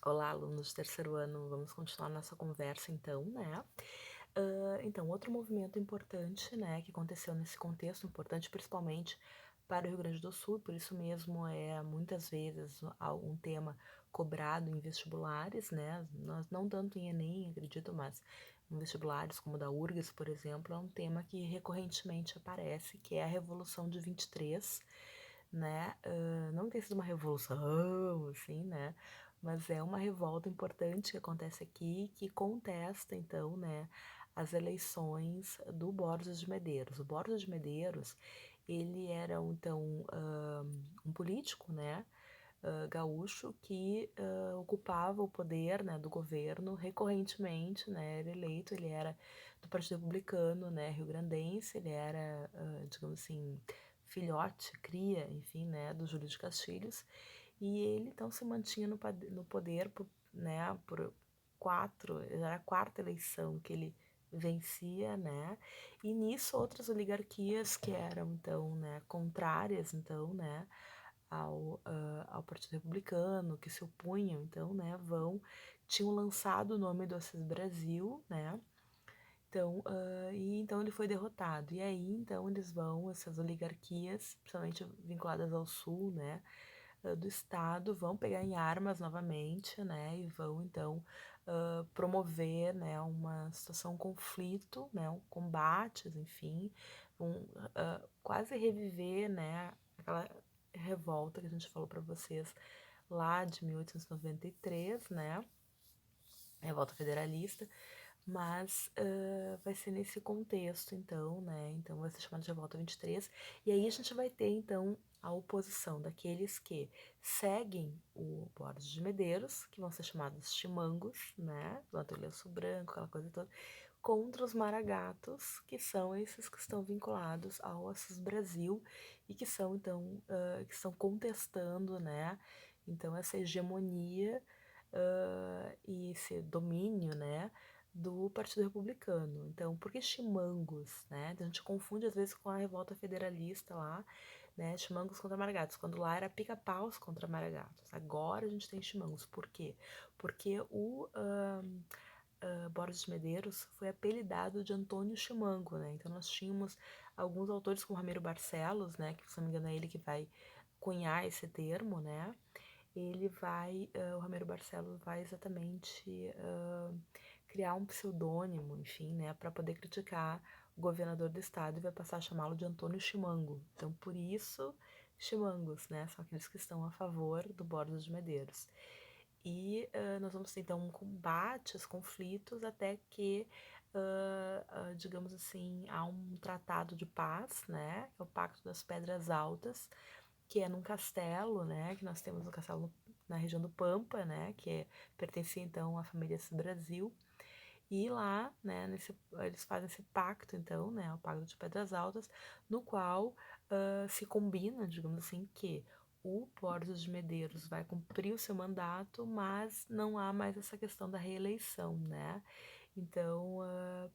Olá, alunos do terceiro ano, vamos continuar nossa conversa então, né? Então, outro movimento importante, né, que aconteceu nesse contexto, importante principalmente para o Rio Grande do Sul, por isso mesmo é muitas vezes um tema cobrado em vestibulares, né? Nós não tanto em Enem, acredito, mas em vestibulares como o da URGS, por exemplo, é um tema que recorrentemente aparece, que é a Revolução de 23, né? Não tem sido uma revolução, assim, né? Mas é uma revolta importante que acontece aqui, que contesta, então, né, as eleições do Borges de Medeiros. O Borges de Medeiros, ele era, então, um político, né, gaúcho, que ocupava o poder, né, do governo recorrentemente, né, era eleito, ele era do Partido Republicano, né, rio-grandense, ele era, digamos assim, filhote, cria, enfim, né, do Júlio de Castilhos, e ele então se mantinha no poder né, por já era a quarta eleição que ele vencia, né? E nisso outras oligarquias que eram então, né, contrárias então, né, ao Partido Republicano, que se opunham, então, né, tinham lançado o nome do Assis Brasil, né? Então, então ele foi derrotado. E aí, então, essas oligarquias, principalmente vinculadas ao sul, né, do estado, vão pegar em armas novamente, né, e vão, então, promover, né, uma situação, um conflito, né, um combates, enfim, vão quase reviver, né, aquela revolta que a gente falou para vocês lá de 1893, né, revolta federalista, mas vai ser nesse contexto, então, né? Então vai ser chamado de Revolta 23. E aí a gente vai ter, então, a oposição daqueles que seguem o Borges de Medeiros, que vão ser chamados chimangos, né? Do Ateliê Branco, aquela coisa toda, contra os maragatos, que são esses que estão vinculados ao Assis Brasil e que são, então, que estão contestando, né? Então, essa hegemonia e esse domínio, né, do Partido Republicano. Então, por que chimangos, né? A gente confunde às vezes com a revolta federalista lá, né? Chimangos contra maragatos, quando lá era pica-paus contra maragatos. Agora a gente tem chimangos. Por quê? Porque o Borges de Medeiros foi apelidado de Antônio Chimango, né? Então nós tínhamos alguns autores como Ramiro Barcelos, né? Que se não me engano é ele que vai cunhar esse termo, né? O Ramiro Barcelos vai exatamente criar um pseudônimo, enfim, né, para poder criticar o governador do estado e vai passar a chamá-lo de Antônio Chimango. Então, por isso, chimangos, né, são aqueles que estão a favor do Borges de Medeiros. E nós vamos ter, então, combates, conflitos, até que, digamos assim, há um tratado de paz, né, que é o Pacto das Pedras Altas, que é num castelo, né, que nós temos um castelo na região do Pampa, né, pertencia então à família Brasil, e lá, né, eles fazem esse pacto, então, né, o Pacto de Pedras Altas, no qual se combina, digamos assim, que o Borges de Medeiros vai cumprir o seu mandato, mas não há mais essa questão da reeleição, né? Então,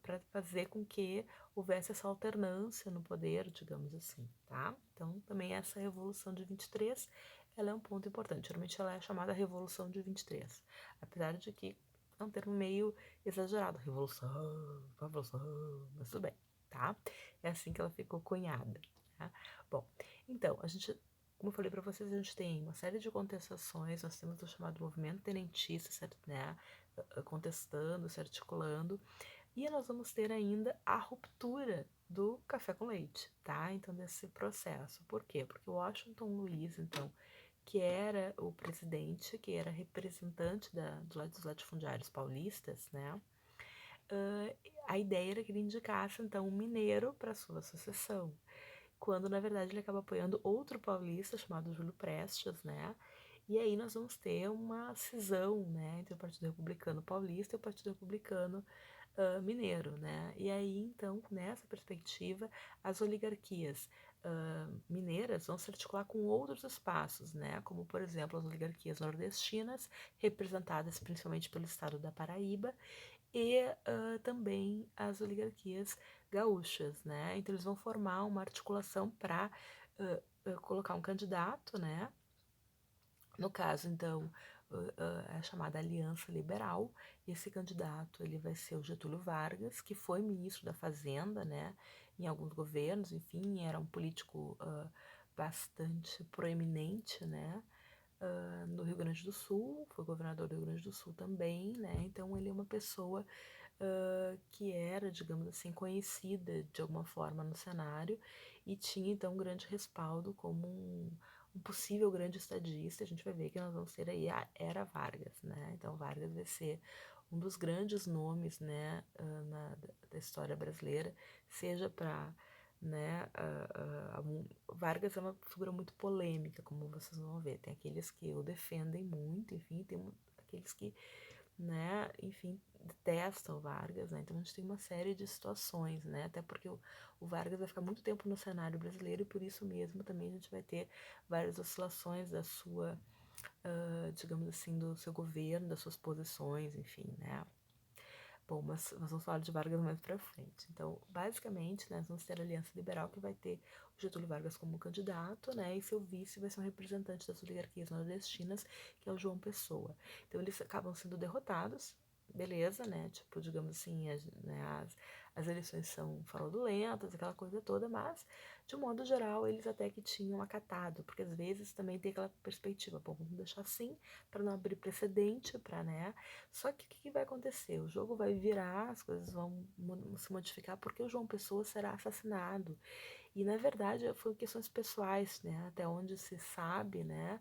para fazer com que houvesse essa alternância no poder, digamos assim, tá? Então, também essa Revolução de 23, ela é um ponto importante. Geralmente ela é chamada Revolução de 23, apesar de que é um termo meio exagerado, revolução, mas tudo bem, tá? É assim que ela ficou cunhada, tá? Bom, então, como eu falei para vocês, a gente tem uma série de contestações, nós temos o chamado movimento tenentista, certo, né? Contestando, se articulando, e nós vamos ter ainda a ruptura do café com leite, tá? Então, desse processo. Por quê? Porque o Washington Luiz, então, que era o presidente, que era representante dos latifundiários paulistas, né? Uh, a ideia era que ele indicasse, então, um mineiro para sua sucessão, quando, na verdade, ele acaba apoiando outro paulista chamado Júlio Prestes, né? E aí nós vamos ter uma cisão, né, entre o Partido Republicano Paulista e o Partido Republicano mineiro, né? E aí, então, nessa perspectiva, as oligarquias mineiras vão se articular com outros espaços, né? Como, por exemplo, as oligarquias nordestinas, representadas principalmente pelo estado da Paraíba, e também as oligarquias gaúchas, né? Então, eles vão formar uma articulação para colocar um candidato, né? No caso, então, a chamada Aliança Liberal. Esse candidato ele vai ser o Getúlio Vargas, que foi ministro da Fazenda, né, em alguns governos, enfim, era um político bastante proeminente, né, no Rio Grande do Sul, foi governador do Rio Grande do Sul também, né, então ele é uma pessoa que era, digamos assim, conhecida de alguma forma no cenário e tinha então um grande respaldo como um possível grande estadista. A gente vai ver que nós vamos ter aí a Era Vargas, né? Então Vargas vai ser um dos grandes nomes, né, da história brasileira, seja para, né, Vargas é uma figura muito polêmica, como vocês vão ver. Tem aqueles que o defendem muito, enfim, tem aqueles que, né, enfim, detestam o Vargas, né? Então a gente tem uma série de situações, né? Até porque o Vargas vai ficar muito tempo no cenário brasileiro e por isso mesmo também a gente vai ter várias oscilações da sua, digamos assim, do seu governo, das suas posições, enfim, né? Bom, mas nós vamos falar de Vargas mais pra frente. Então, basicamente, né, nós vamos ter a Aliança Liberal, que vai ter o Getúlio Vargas como candidato, né, e seu vice vai ser um representante das oligarquias nordestinas, que é o João Pessoa. Então, eles acabam sendo derrotados, beleza, né, tipo, digamos assim, as eleições são fraudulentas, aquela coisa toda, mas, de um modo geral, eles até que tinham acatado, porque às vezes também tem aquela perspectiva, bom, vamos deixar assim, para não abrir precedente, para, né, só que o que vai acontecer? O jogo vai virar, as coisas vão se modificar porque o João Pessoa será assassinado. E na verdade foram questões pessoais, né? Até onde se sabe, né?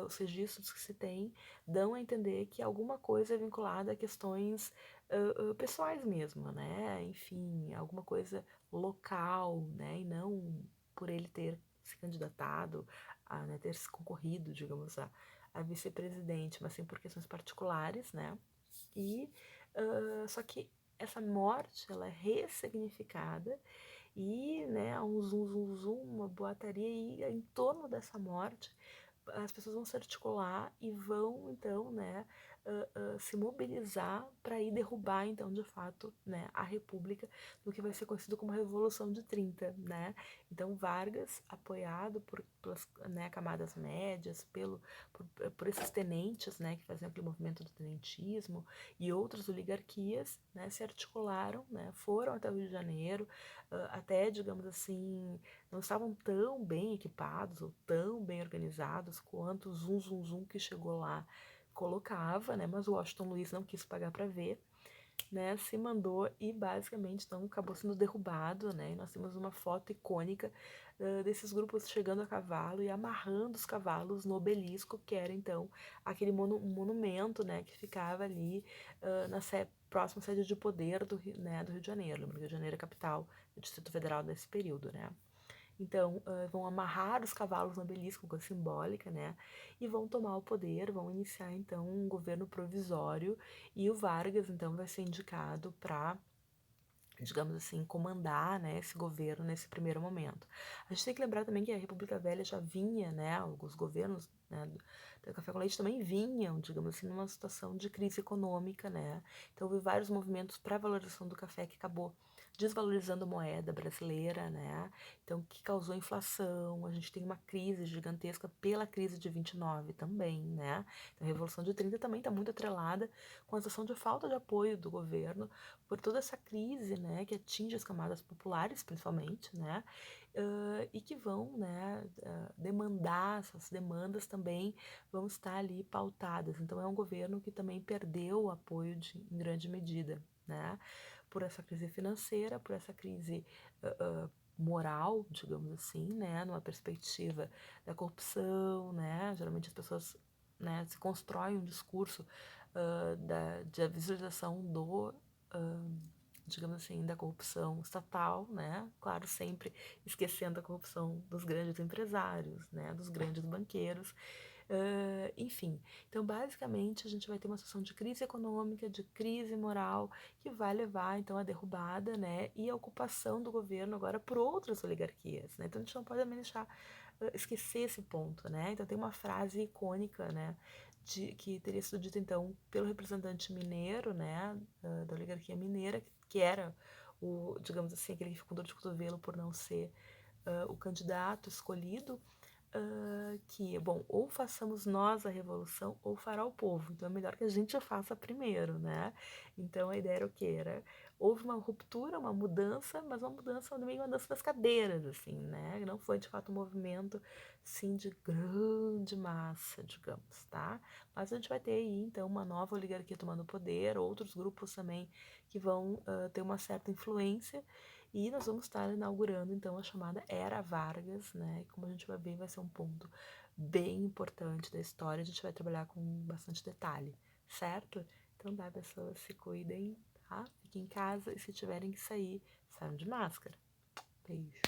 Os registros que se tem dão a entender que alguma coisa é vinculada a questões pessoais mesmo, né? Enfim, alguma coisa local, né? E não por ele ter se candidatado, né, ter se concorrido, digamos, a vice-presidente, mas sim por questões particulares, né? E só que essa morte ela é ressignificada e, né, há um zum, zum, zum, uma boataria e em torno dessa morte as pessoas vão se articular e vão então, né, se mobilizar para ir derrubar então de fato, né, a República no que vai ser conhecido como a Revolução de 30, né? Então Vargas, apoiado pelas, né, camadas médias, por esses tenentes, né, que faziam aquele movimento do tenentismo e outras oligarquias, né, se articularam, né, foram até o Rio de Janeiro, até, digamos assim, não estavam tão bem equipados ou tão bem organizados quanto o Zum Zum Zum que chegou lá colocava, né? Mas o Washington Luiz não quis pagar para ver, né? Se mandou e basicamente então acabou sendo derrubado, né? E nós temos uma foto icônica desses grupos chegando a cavalo e amarrando os cavalos no obelisco, que era então aquele monumento, né? Que ficava ali na próxima sede de poder né, do Rio de Janeiro. Lembra que o Rio de Janeiro é a capital do Distrito Federal nesse período, né? Então, vão amarrar os cavalos no obelisco, coisa simbólica, né? E vão tomar o poder, vão iniciar, então, um governo provisório. E o Vargas, então, vai ser indicado para, digamos assim, comandar, né, esse governo nesse primeiro momento. A gente tem que lembrar também que a República Velha já vinha, né, os governos, né, do Café com Leite também vinham, digamos assim, numa situação de crise econômica, né? Então houve vários movimentos para a valorização do café que acabou desvalorizando a moeda brasileira, né? Então que causou inflação. A gente tem uma crise gigantesca pela crise de 29 também, né? Então a Revolução de 30 também está muito atrelada com a situação de falta de apoio do governo por toda essa crise, né, que atinge as camadas populares, principalmente, né, e que vão, né, demandar, essas demandas também vão estar ali pautadas. Então é um governo que também perdeu o apoio em grande medida, né, por essa crise financeira, por essa crise moral, digamos assim, né, numa perspectiva da corrupção, né, geralmente as pessoas, né, se constroem um discurso da visualização digamos assim, da corrupção estatal, né? Claro, sempre esquecendo a corrupção dos grandes empresários, né? Dos grandes banqueiros. Enfim, então basicamente a gente vai ter uma situação de crise econômica, de crise moral, que vai levar então à derrubada, né, e a ocupação do governo agora por outras oligarquias, né? Então a gente não pode também deixar esquecer esse ponto, né? Então tem uma frase icônica, né, que teria sido dita então pelo representante mineiro, né, da oligarquia mineira, que era digamos assim, aquele que ficou com dor de cotovelo por não ser o candidato escolhido, que, bom, ou façamos nós a revolução ou fará o povo. Então é melhor que a gente faça primeiro, né? Então a ideia era o quê? Houve uma ruptura, uma mudança, mas uma mudança, meio uma mudança das cadeiras, assim, né? Não foi de fato um movimento, sim, de grande massa, digamos, tá? Mas a gente vai ter aí, então, uma nova oligarquia tomando poder, outros grupos também que vão ter uma certa influência. E nós vamos estar inaugurando, então, a chamada Era Vargas, né? E como a gente vai ver, vai ser um ponto bem importante da história. A gente vai trabalhar com bastante detalhe, certo? Então, tá, pessoas, se cuidem, tá? Fiquem em casa e se tiverem que sair, saiam de máscara. Beijo.